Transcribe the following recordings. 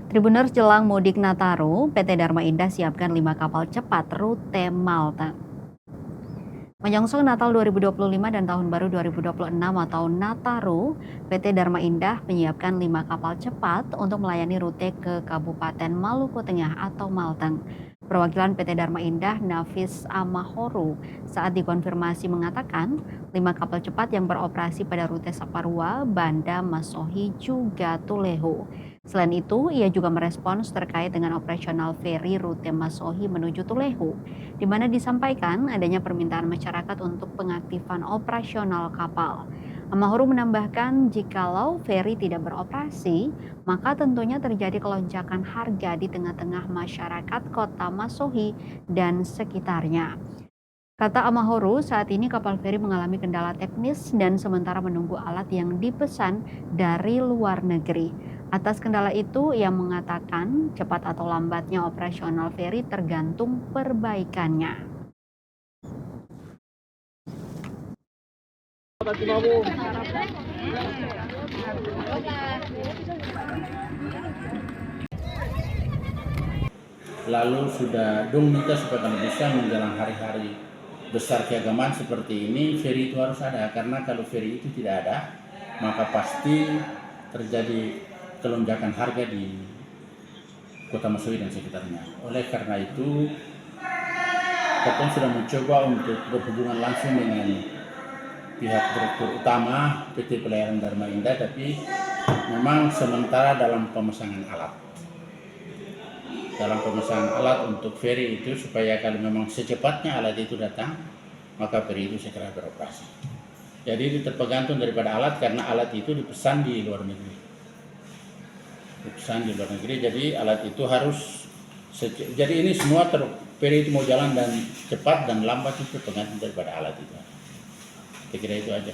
Tribuners jelang mudik Nataru, PT Dharma Indah siapkan 5 kapal cepat rute Malta. Menyongsong Natal 2025 dan Tahun Baru 2026 atau Nataru, PT Dharma Indah menyiapkan 5 kapal cepat untuk melayani rute ke Kabupaten Maluku Tengah atau Malteng. Perwakilan PT Dharma Indah, Nafis Amahoru, saat dikonfirmasi mengatakan 5 kapal cepat yang beroperasi pada rute Saparua, Banda, Masohi, juga Tulehu. Selain itu, ia juga merespons terkait dengan operasional feri rute Masohi menuju Tulehu, di mana disampaikan adanya permintaan masyarakat untuk pengaktifan operasional kapal. Amahuru menambahkan jikalau feri tidak beroperasi, maka tentunya terjadi kelonjakan harga di tengah-tengah masyarakat kota Masohi dan sekitarnya. Kata Amahoro, saat ini kapal feri mengalami kendala teknis dan sementara menunggu alat yang dipesan dari luar negeri. Atas kendala itu, ia mengatakan cepat atau lambatnya operasional feri tergantung perbaikannya. Lalu sudah dong minta supaya kalau bisa menjelang hari-hari besar keagamaan seperti ini, feri itu harus ada, karena kalau feri itu tidak ada, maka pasti terjadi kelonjakan harga di Kota Masohi dan sekitarnya. Oleh karena itu, kita sudah mencoba untuk berhubungan langsung dengan pihak direktur utama PT Pelayaran Dharma Indah, tapi memang sementara dalam pemesanan alat untuk feri itu, supaya kalau memang secepatnya alat itu datang, maka feri itu segera beroperasi. Jadi itu tergantung daripada alat, karena alat itu dipesan di luar negeri. Jadi alat itu harus, jadi ini semua feri itu mau jalan dan cepat dan lambat itu tergantung daripada alat itu. Saya kira itu aja.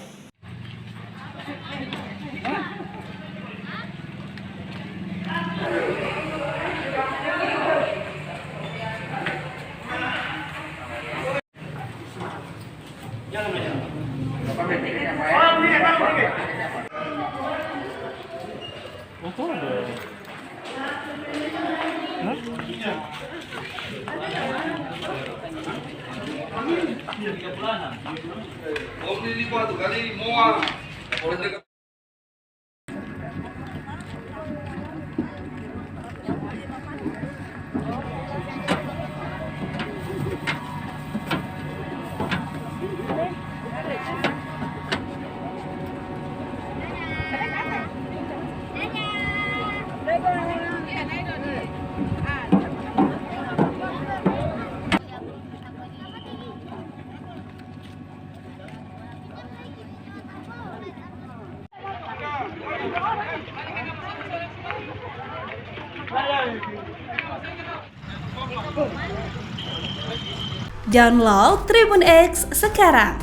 Download Tribun X sekarang,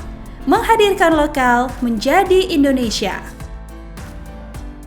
menghadirkan lokal menjadi Indonesia.